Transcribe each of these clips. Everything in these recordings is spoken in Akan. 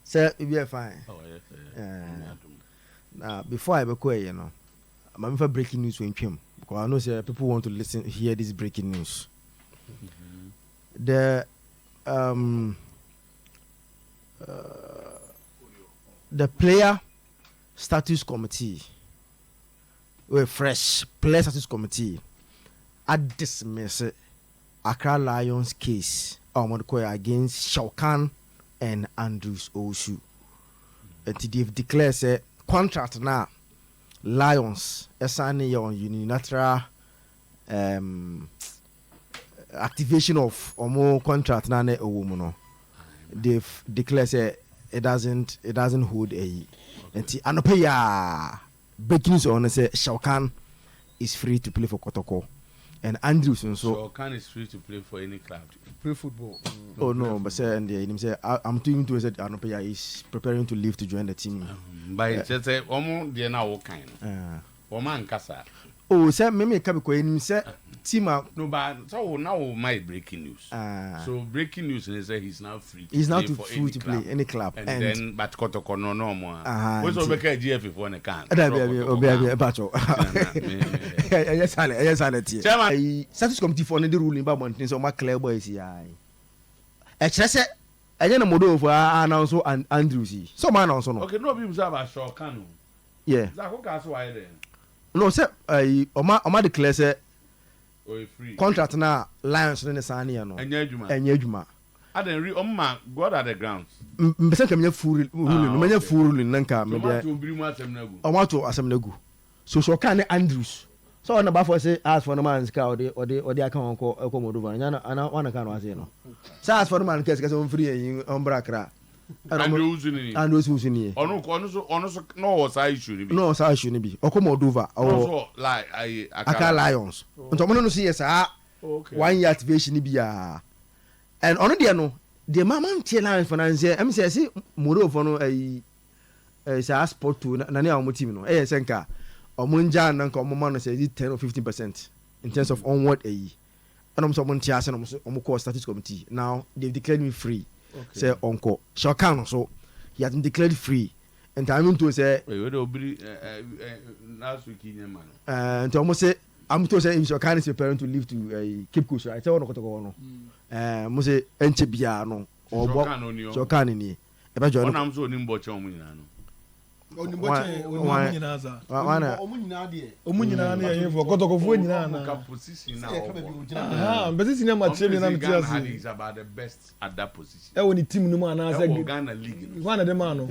Say it be fine. Oh yeah. Now before I be quiet, I'm for breaking news when came because I know say people want to hear this breaking news. The player status committee, fresh player status committee, I dismiss Accra Lions case against Shwankan and Andrews Osu. And they've declared a contract now. Lions assigning on unilateral activation of more contract now. They've declared it doesn't hold a. And Anopeya breaking news on say Shwankan is free to play for Kotoko. And Andrews and so Shwankan is free to play for any club. Play football. Oh no, but say and him say I'm doing to say Anopeya is preparing to leave to join the team. By just say they now what kind. Woman kasa. Oh, say me ka be ko him say team no but so now my breaking news. So breaking news is say he's now free. He's now free to play any club. And then but Kotoko no more. What's over GF for the can. Obi bacho. Yes, I status committee for the ruling about mountains so my clear boys here. E chere say enye na modo for announce and Andrews. So man announce no. Okay, no people say about Shwankan. Yeah. That who gas why then? No, say Oma declare say free. Contract na Lions ne sane no. Enye adwuma. I then read God at the grounds. Mbese kam nya full ruling, no nya full ruling nanka me dey. To bring asem na gu. Oma to asem na gu. So Shwankan ne Andrews. So on the bar for say ask for the man's car or the account ko Moldova. Nya one can was no. So ask for the man case on free in Umbrakra. Andrews who's in here. Ono no was I should be. No, I shouldn't be. Or Moldova or like Accra Lions. On top of see yes, 1 year activation be and on the no, the mama Lions finance. I'm say Moldova no a sport to Nani team no. Senka. Omunja and Uncle says 10 or 15% in terms of onward and someone Tias and call status committee. Now they've declared me free. Okay. Say Uncle Shwankan so he has been declared free. And I'm to say last week in man. And almost say I'm to say Shwankan is preparing to leave to Cape Coast. I tell no Mose Enchebiano or Shwankan in here. If I I'm so nimbo chomunano. Omunyina na yen for Kotoko fu nyina na position now. Position na match na Ghana is about the best at that position. E woni team no ma na say Ghana league. One of them no.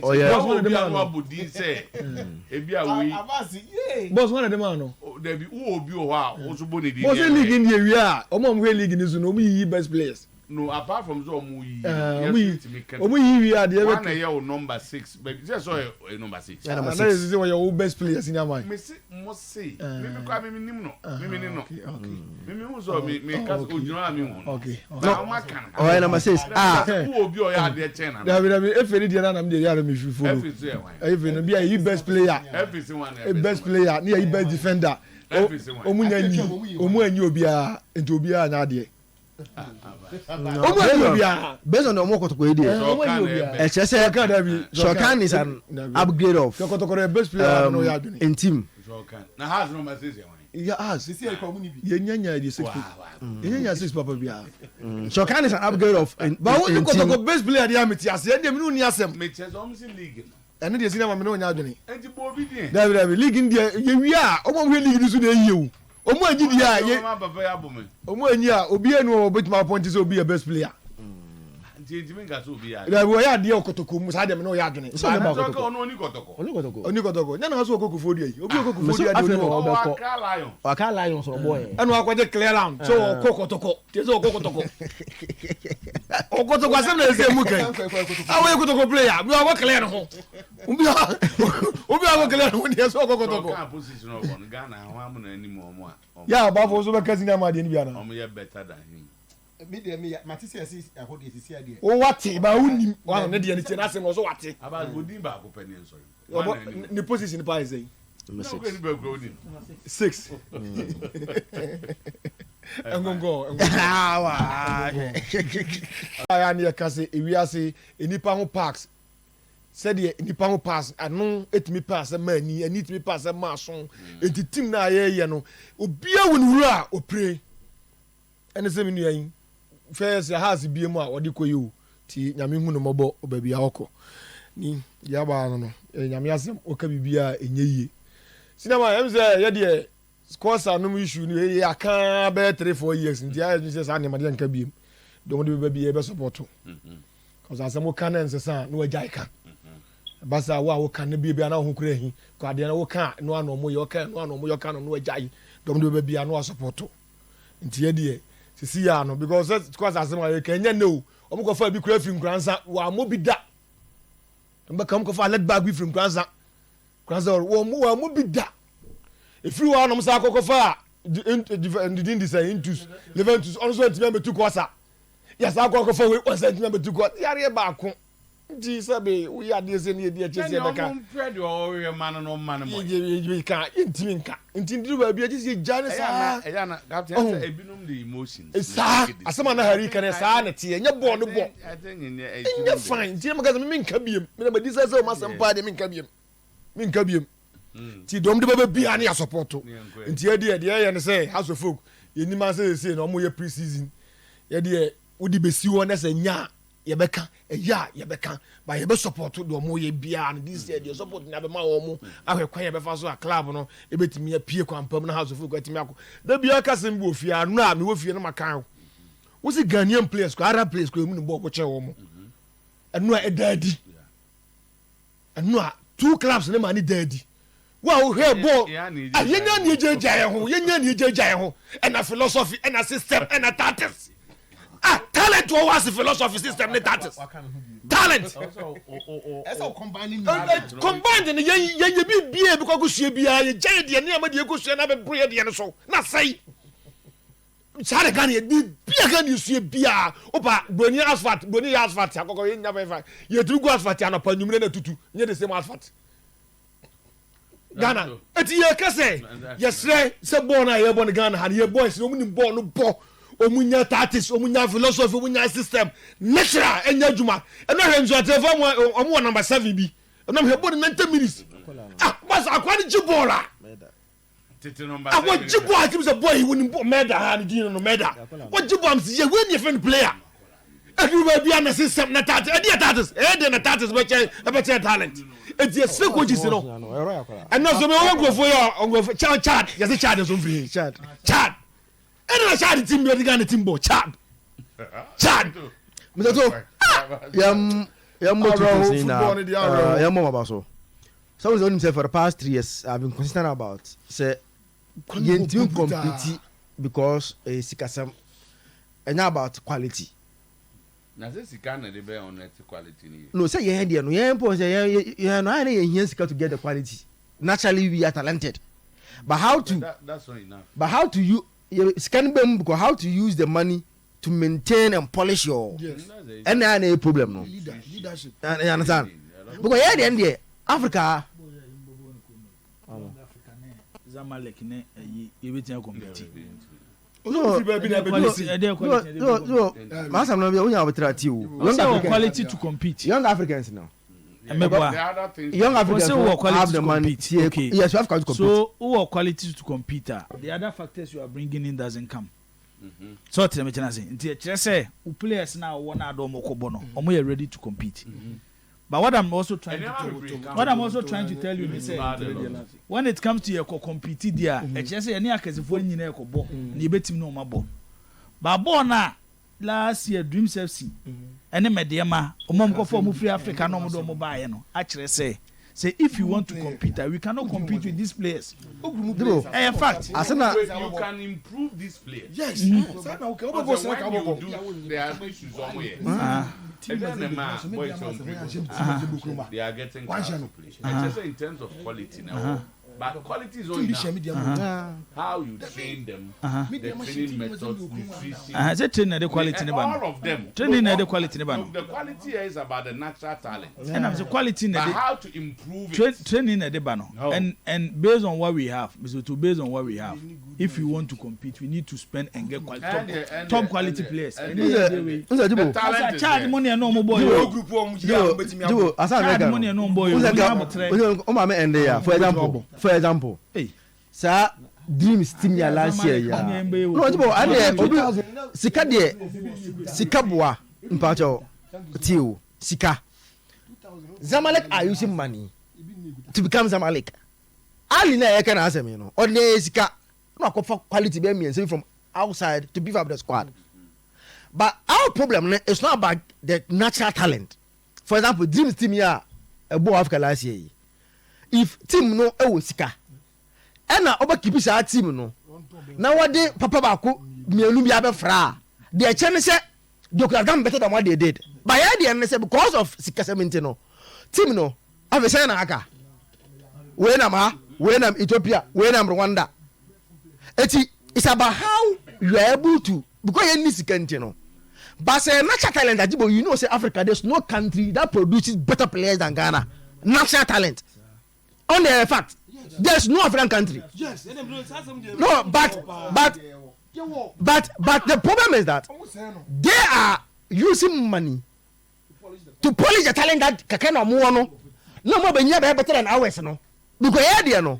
Oh yeah. One of them no say e bia we. Boss one of them no. There be who obi o ha o so boni di. Boss league in the we are. Omo we league ni so no we best players. No, apart from so we we are the one year number 6, but just so a number 6. Yeah, number 6. That is your best players in your mind. Me say, me kwa me nim no. Me so me cast ojuna me won. Okay. Now ma kan. Oh, number 6. Who obi o ya de chen na. David, if any dey na me dey ya me fufu. If any be a best player. A best player, near best defender. Omunya ni obi a enti obi a nya de. Based on the Kotoko idea, Shwankan is an upgrade of Kotoko best player in team. Now has number 6. Yeah, as this year Yenya is 6. Yenya 6 papa bia. Shwankan is an upgrade of but what Kotoko best player dey am ti ase dem no ni asem. Me chess almost league. And dey cinema me no nya adwene. Enti bo bi dey. David league in there ye wi a omo we league so dey yewu. Omo anyi dia ye omo anyi a obi enu obetima point is obi a best player nti me ga so obi a da we ya dia Kotoko mu sa dem no ya adwene so dem Kotoko oni Kotoko nya na so okokufo dia obi okokufo dia de oni Accra Lions so boy enu akwaje clear round so Kotoko te so Kotoko Kotoko asem na ese mu kan awe Kotoko player we are clear no obi a clear no dia so Kotoko position of on Ghana ho am na animu omo a yeah abafo so be kasina ma de ni bia na omo ye better than him me de me matisi asi akodi esi ade o wate ba uni wa na de ni che na asem so wate aba godin ba ko pani en sorry ni position pa is 6. 6 engongo aya ne kase ewiase enipa ho parks said the nipa ho pass ano etimi pass mani ani etimi pass mason enti team na ye no obia wonwura opre ene se menu yin first house bie mu a odi koyo ti nyame hu no mobo obabia hoko ni ya ba no nyame asem oka bibia enye yie sinama em say ye de course anum issue ni ye aka be 3-4 years nti ya say sa ne ma de nka biem don de babia be support cause asem ka na nsesa no agya ka basa wo ka ne bia na ho kura hi ko ade na wo ka no ano mo yo ka no ano mo yo ka no agya don de babia no support nti ye de sisi ya no because cause asem a ka nya no omo ko fa bi kura fi nkransa wa mo bi da mba kam ko fa let bag bi fi nkransa wo mo bi da if you are no msa ko fa the design into Leventus also to member two kwasa yes akoko fa we was member two kwasa yare ba ko nti sabe we are dey say na dey chese be ka pred o man no man mo you can intimi nka nti ndi ba bi chese jane sa ya na captain say ebinum the emotions sa asema na hari kan sa na tie nya bo no bo I think in nya fine nti ma ga me nka biem me na di say o masampa de me nka biem ti dom de baba bia na ya support nti ye ye ne say house of folk ye ni man say na omo ye pre-season ye de udi besi wo na say nya ye beka ye beka ba ye be support do omo ye bia na this year the support na be ma wo mo ahwekwan ye be fa so a club no e betimi apie kwampam na house of folk atimi akọ da bia kasem bo ofia no a me wo fie no makan wo si Ghanaian players ko Arab players ko emu ni bo ko che wo mo enu a edadi enu a two clubs ne ma ni dadi wow here ball yenya ni jeja ho and a philosophy and a system and a tactics talent was a philosophy system and tactics talent eso combining combined ye bi because go sua bia ye jay de ne amade go sua na be bro ye de ne so na sai sare kan ye bia kan ye sua bia opa boni asphalt akoko ye nya be ye tru go asphalt anopa nyumre na tutu nye the same asphalt Ghana eti ye kase yesre se born na ye born Ghana han ye boys no mun born no bo omunya tactics omunya philosophy omunya system natural enya djuma eno hwenzo atefo omo number 7 bi eno he born 90 minutes bas akwani jibola tete number 7 what jibola tim se boy woni meda han di no meda what jibola am ye when you friend player everywhere be an system na tactics e dey na tactics be talent eti ese ko jisi no and no so me won go for your chad yes chad so free chad and na chad team be Ghana team bo chad me to yam mo to say na yam mo about so we say for the past 3 years I've been consistent about say you team compete because sikasam and about quality na say sika na dey be on net quality ni no say ye dey no ye pon say ye no any ye sika to get the quality naturally we are talented but how to that's not enough but how to you scan them because how to use the money to maintain and polish your and any problem no leadership you understand because ye dey there Africa Zamalek ne ye betia compete no masam no be onya obetrati o quality to compete young Africans now young Africans have the money okay yes you have to compete so who quality to compete the other factors you are bringing in doesn't come so tell me chance nti kire say players now won ado mo kobo no omo you ready to compete but what I'm also trying to tell you is when it comes to your compete there e kire say any akasefo nyina e kobo na ebetim no mabo ba ball na last year Dreams FC ene medema omom ko for mu free Africa no mo do mo baaye no a kire say if you want to compete we cannot compete with these players in fact Asana you can improve these players yes sana okay obo go say they are issues on here they are getting just in terms of quality now but quality is all how you train them the training methods nutrition say train the quality ne ba all of them training the quality ne ba the quality is about the natural talent and I'm say quality ne how to improve it training the ba no and based on what we have based on what we have if we want to compete, we need to spend and get top quality players. Charge money and no more boy. Charge money and no boy. For example, sir, dreams team ya last year. No, Sika de Sikabwa mpacho Tio Sika. Zamalek are using money to become Zamalek. Ali na e can answer me no. Ordinary Sika no for quality be me and from outside to beef up the squad. But our problem is not about the natural talent. For example, dreams team ya Ebo Africa last year. If team no e Sika na oba keep sa team no na wade papa bako mienu bia be fra de chene se dokura dam better than what they did but ya de say because of Sika 70 no team no have say na aka we na Ethiopia we na Rwanda it's about how you are able to because you need Sika no but say natural talent ajibo you know say Africa there's no country that produces better players than Ghana natural talent on the fact there's no African country. Yes. No, but the problem is that they are using money to polish the talent that Kakena Muano. No more than better than ours, no. Because here, no,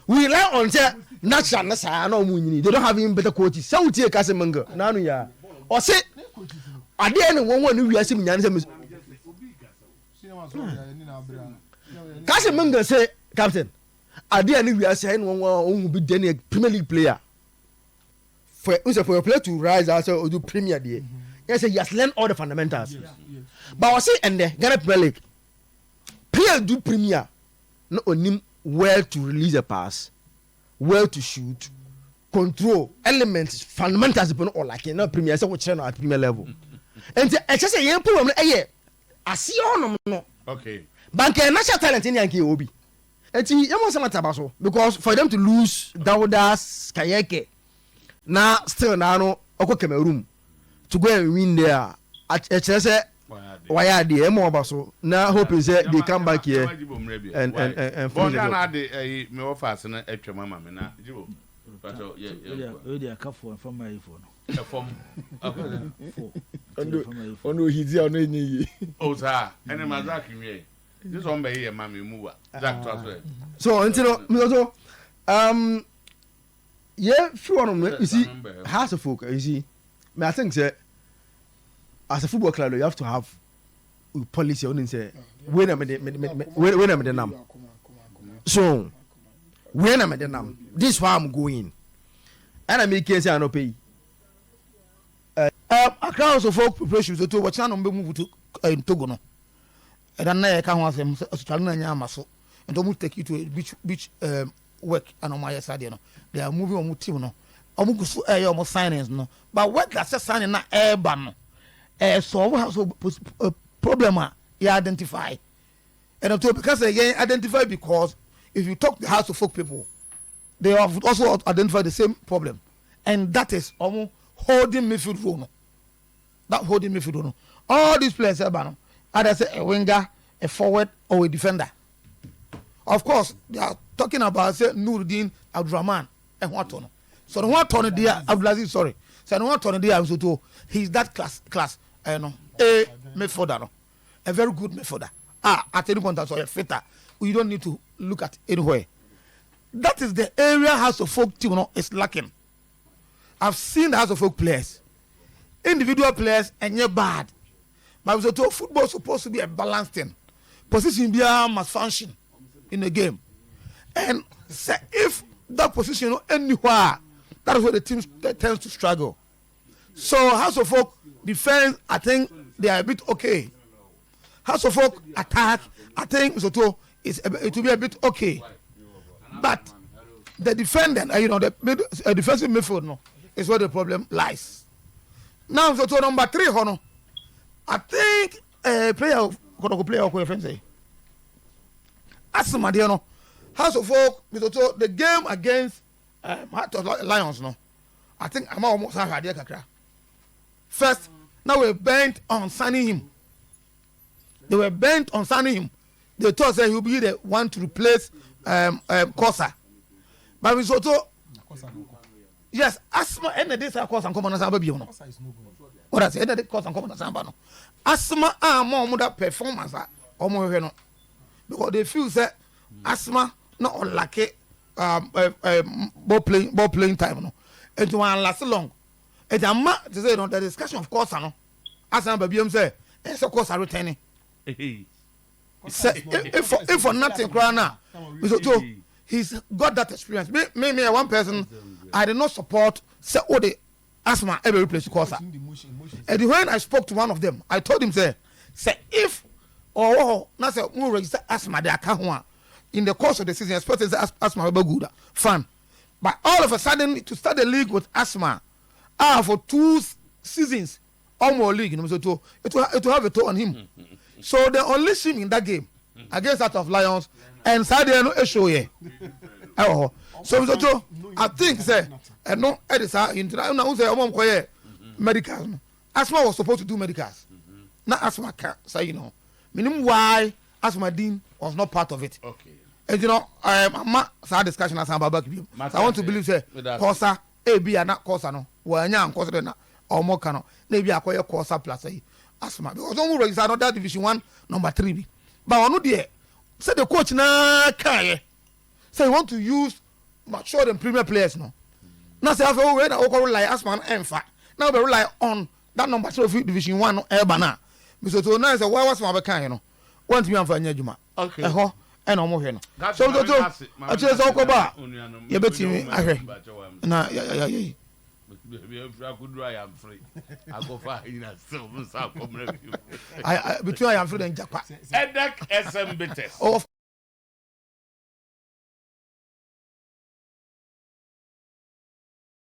we rely on say natural nasa no muni. They don't have even better coaches. So we take Kasemenga. Nanu ya. Or say, at the end of one we are seeing Yannis. Kasemenga say, Captain. Ade we are saying one will be then a Premier League player. For a player to rise also or do Premier League. Yes, he has learned all the fundamentals. Yes. But I say and the Ghana Premier League player do Premier not only where to release a pass, where to shoot, control elements, fundamentals or like in Premier so which at Premier level. And I just say young problem I see on no. Okay. But national talent in Yankee Obi. Because for them to lose Daudas Kayeke now still now Oko Cameroon to go and win there at HSA why are the Emobaso now hoping that they come back here and finish the me offers and extra mama na jibo but yeah kafo from my phone ono hizi ono nyi o sa ene mazaki mi this one be here mama move that transfer so until so yeah few one you see House of Folk you see I think say as a football club you have to have a policy on say when am the name so when am the name this is where I'm going and I make case I no pay House of Folk preparation to what channel move to Togo no and na ka ho asem so na nya amaso and to take you to a beach work and on my side no they are moving on team no omu so omo signings no but work that signing na eba no so how so problem you identify and to because again identify because if you talk to the House of Folk people they have also identified the same problem and that is omo holding midfield role no that holding midfield role no all these players eba no either say a winger, a forward, or a defender. Of course, they are talking about say Nuruddin Abdurrahman and what on. So the one turn there, Abdulaziz, sorry. So the one turn there, he's that class, a midfielder, no? A very good midfielder. At any point, that's a fitter. We don't need to look at anywhere. That is the area House of Folk team is lacking. I've seen the House of Folk players, individual players, and you're bad. But football is supposed to be a balanced thing. Position must function in the game. And say if that position anywhere, that is where the team tends to struggle. So House of Folk defense, I think they are a bit okay. House of Folk attack, I think it will be a bit okay. But the defendant, the defensive midfield is where the problem lies. Now number 3, I think player of friends say. Asamadiano, House of Folk, the game against Lions, no. I think I'm almost have idea kakra. First, now we're bent on signing him. They were bent on signing him. They thought that he'll be the one to replace Kosa. But we yes asthma and this cause and common asamba bi no what I say and cause and common asamba no asthma more that performance omo hwe no because they feel say asthma not unlucky ball playing time no it won't last long it am to say no the discussion of course no asamba bi say it's a course are returning say if for nothing cry now so he's got that experience me one person I did not support say the asthma every place course and when I spoke to one of them I told him say if na say we register asthma they account one in the course of the season expect say asthma will be good fun but all of a sudden to start the league with asthma for 2 seasons almost league so it will have a toll on him so they unleash him in that game against that of Lions and Saturday no show here so I think say no it is now say omom koye medicals asthma was supposed to do medicals na asthma can say you know meaning why asthma dean was not part of it okay and you know I'm sad discussion as about so I want to believe say Kosa AB na Kosa no wanya Kosa na omo ka no na bi akoye Kosa plus asthma because don't register another division 1 number 3 bi but onu there say the coach na kai say you want to use mature and premier players no na say after we na o rely asthma na emfa na we rely on that number 3 division 1 no e ba na so to na say why was ma be kan no want me amfa nya adwuma okay eho e na omo hwe no so to a chere so ko ba ye betimi ahwe na ya I am free. I go for in a silver. I between I am free and Japa. Edek SMBTS. Oh,